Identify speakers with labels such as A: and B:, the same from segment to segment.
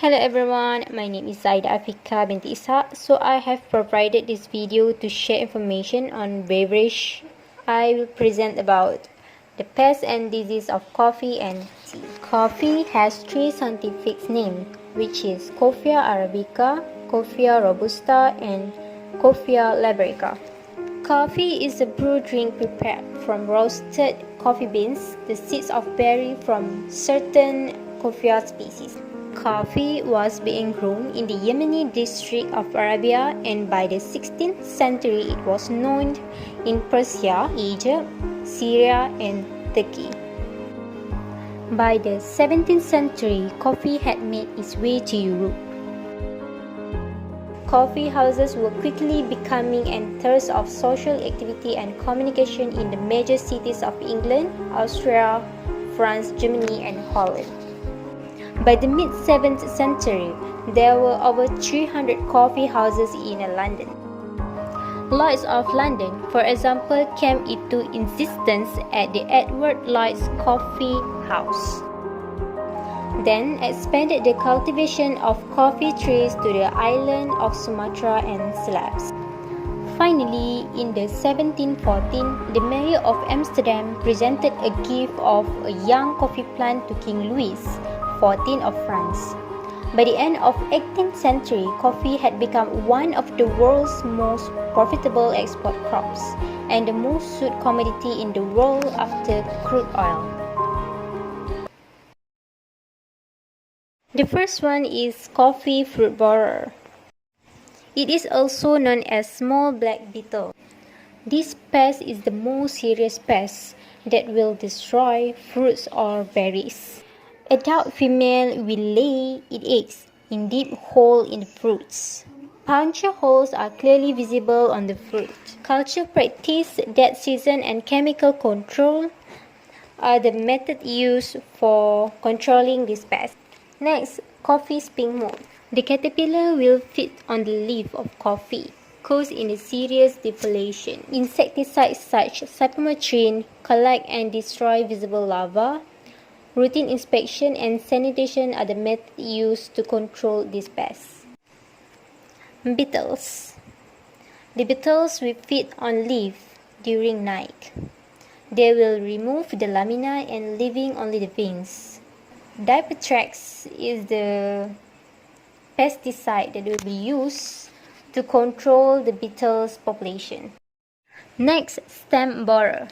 A: Hello everyone, my name is Zaida Afika binti Ishaq. So I have provided this video to share information on beverage. I will present about the pests and disease of coffee and tea. Coffee has three scientific names, which is Coffea arabica, Coffea robusta, and Coffea liberica. Coffee is a brewed drink prepared from roasted coffee beans, the seeds of berry from certain Coffea species. Coffee was being grown in the Yemeni district of Arabia, and by the 16th century it was known in Persia, Egypt, Syria, and Turkey. By the 17th century, coffee had made its way to Europe. Coffee houses were quickly becoming centers of social activity and communication in the major cities of England, Austria, France, Germany, and Holland. By the mid-7th century, there were over 300 coffee houses in London. Lloyd's of London, for example, came into existence at the Edward Lloyd's Coffee House, then expanded the cultivation of coffee trees to the island of Sumatra and Celebes. Finally, in the 1714, the mayor of Amsterdam presented a gift of a young coffee plant to King Louis XIV of France. By the end of 18th century, coffee had become one of the world's most profitable export crops and the most sought commodity in the world after crude oil. The first one is coffee fruit borer. It is also known as small black beetle. This pest is the most serious pest that will destroy fruits or berries. Adult female will lay its eggs in deep holes in the fruits. Puncture holes are clearly visible on the fruit. Culture practice, dead season, and chemical control are the methods used for controlling this pest. Next, coffee spin moth. The caterpillar will feed on the leaf of coffee, causing a serious defoliation. Insecticides such as cypermethrin collect and destroy visible larvae. Routine inspection and sanitation are the methods used to control this pest. Beetles. The beetles will feed on leaves during night. They will remove the lamina and leaving only the veins. Dipertrax is the pesticide that will be used to control the beetles population. Next, stem borer.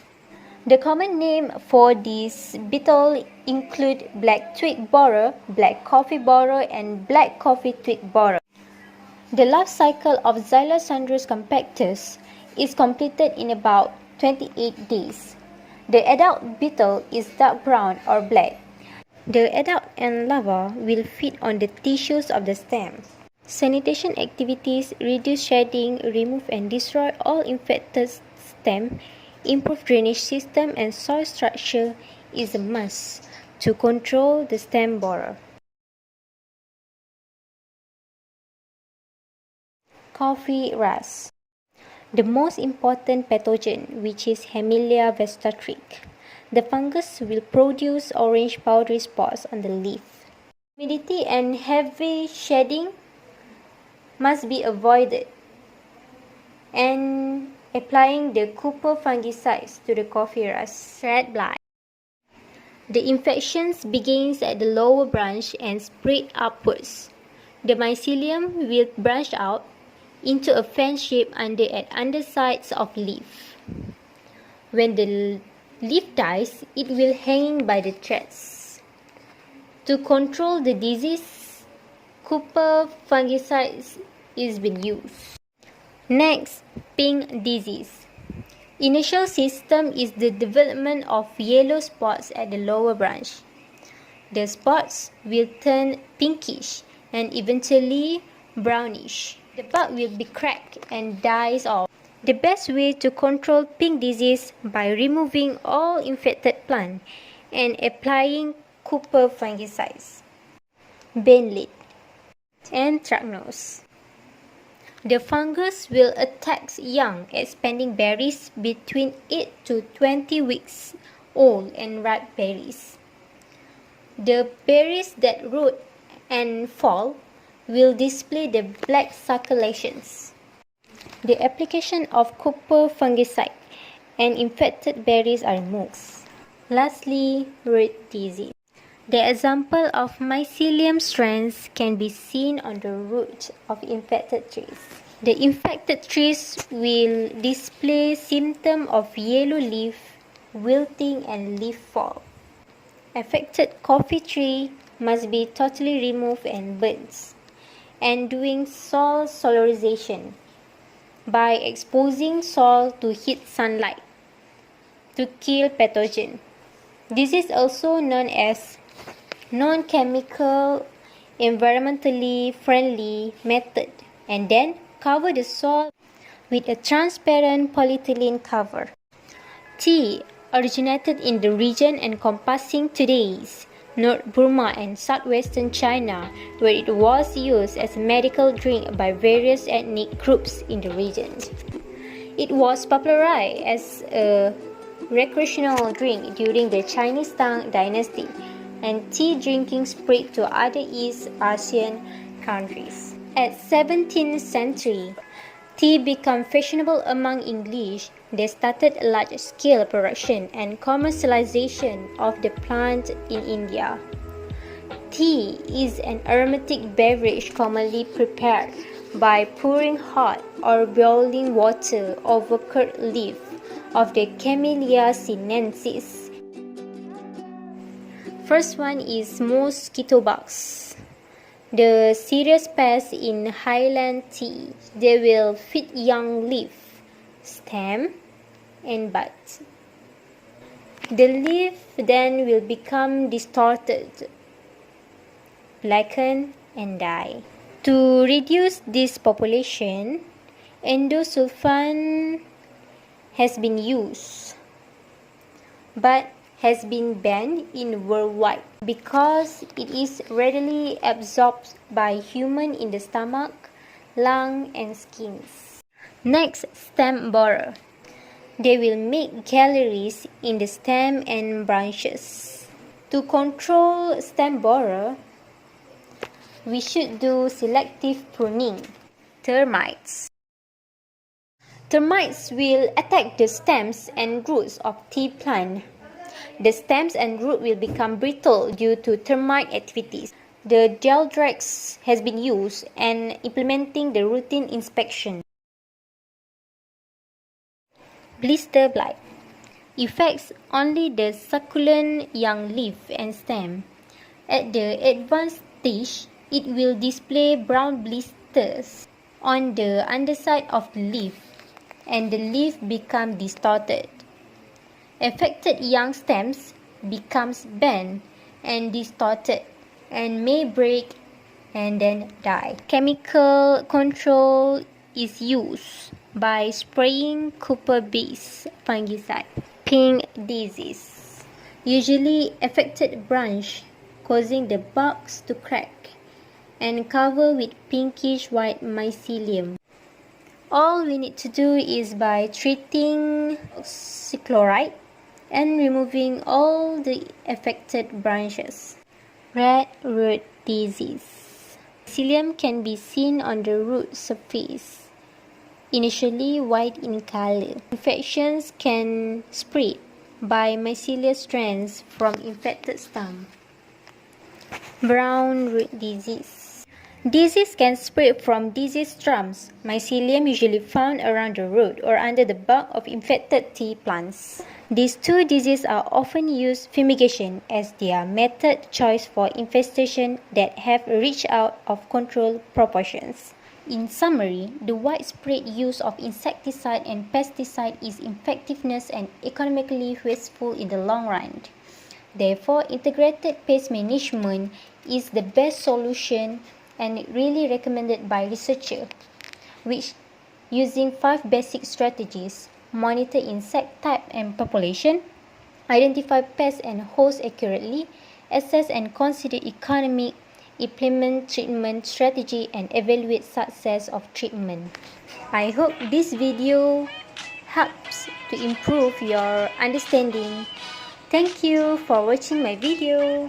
A: The common name for this beetle include black twig borer, black coffee borer, and black coffee twig borer. The life cycle of Xylosandrus compactus is completed in about 28 days. The adult beetle is dark brown or black. The adult and larva will feed on the tissues of the stem. Sanitation activities reduce shedding, remove and destroy all infected stem. Improved drainage system and soil structure is a must to control the stem borer. Coffee rust. The most important pathogen, which is Hemilia vestatrix. The fungus will produce orange powdery spots on the leaf. Humidity and heavy shedding must be avoided, and applying the Cooper fungicides to the coffee rust. Red blight. The infections begins at the lower branch and spread upwards. The mycelium will branch out into a fan shape under at undersides of leaf. When the leaf dies, it will hang by the threads. To control the disease, Cooper fungicides is being used. Next, pink disease. Initial symptom is the development of yellow spots at the lower branch. The spots will turn pinkish and eventually brownish. The bud will be cracked and dies off. The best way to control pink disease by removing all infected plants and applying Cooper fungicides. Banelid. Anthracnose. The fungus will attack young, expanding berries between 8 to 20 weeks old and ripe berries. The berries that rot and fall will display the black circulations. The application of copper fungicide and infected berries are removed. Lastly, root disease. The example of mycelium strands can be seen on the root of infected trees. The infected trees will display symptoms of yellow leaf, wilting and leaf fall. Affected coffee tree must be totally removed and burnt, and doing soil solarization by exposing soil to heat sunlight to kill pathogen. This is also known as non-chemical, environmentally friendly method, and then cover the soil with a transparent polyethylene cover. Tea originated in the region encompassing today's North Burma and southwestern China, where it was used as a medical drink by various ethnic groups in the region. It was popularized as a recreational drink during the Chinese Tang Dynasty, and tea drinking spread to other East Asian countries. At 17th century, tea became fashionable among English. They started a large-scale production and commercialization of the plant in India. Tea is an aromatic beverage commonly prepared by pouring hot or boiling water over curd leaf of the Camellia sinensis. First one is mosquito bugs. The serious pest in Highland tea. They will feed young leaf, stem, and bud. The leaf then will become distorted, blacken, and die. To reduce this population, endosulfan has been used, but has been banned in worldwide because it is readily absorbed by human in the stomach, lung, and skins. Next, stem borer. They will make galleries in the stem and branches. To control stem borer, we should do selective pruning. Termites. Termites will attack the stems and roots of tea plant. The stems and root will become brittle due to termite activities. The Deldrex has been used and implementing the routine inspection. Blister blight affects only the succulent young leaf and stem. At the advanced stage, it will display brown blisters on the underside of the leaf, and the leaf become distorted. Affected young stems becomes bent and distorted and may break and then die. Chemical control is used by spraying copper-based fungicide. Pink disease usually affected branch, causing the barks to crack and cover with pinkish white mycelium. All we need to do is by treating oxychloride and removing all the affected branches. Red root disease. Mycelium can be seen on the root surface, initially white in color. Infections can spread by mycelial strands from infected stem. Brown root disease. Disease can spread from diseased trunks, mycelium usually found around the root or under the bark of infected tea plants. These two diseases are often used fumigation as their method choice for infestation that have reached out of control proportions. In summary, the widespread use of insecticide and pesticide is ineffectiveness and economically wasteful in the long run. Therefore, integrated pest management is the best solution and really recommended by researchers, which using 5 basic strategies: monitor insect type and population, identify pests and hosts accurately, assess and consider economic, implement treatment strategy, and evaluate success of treatment. I hope this video helps to improve your understanding. Thank you for watching my video.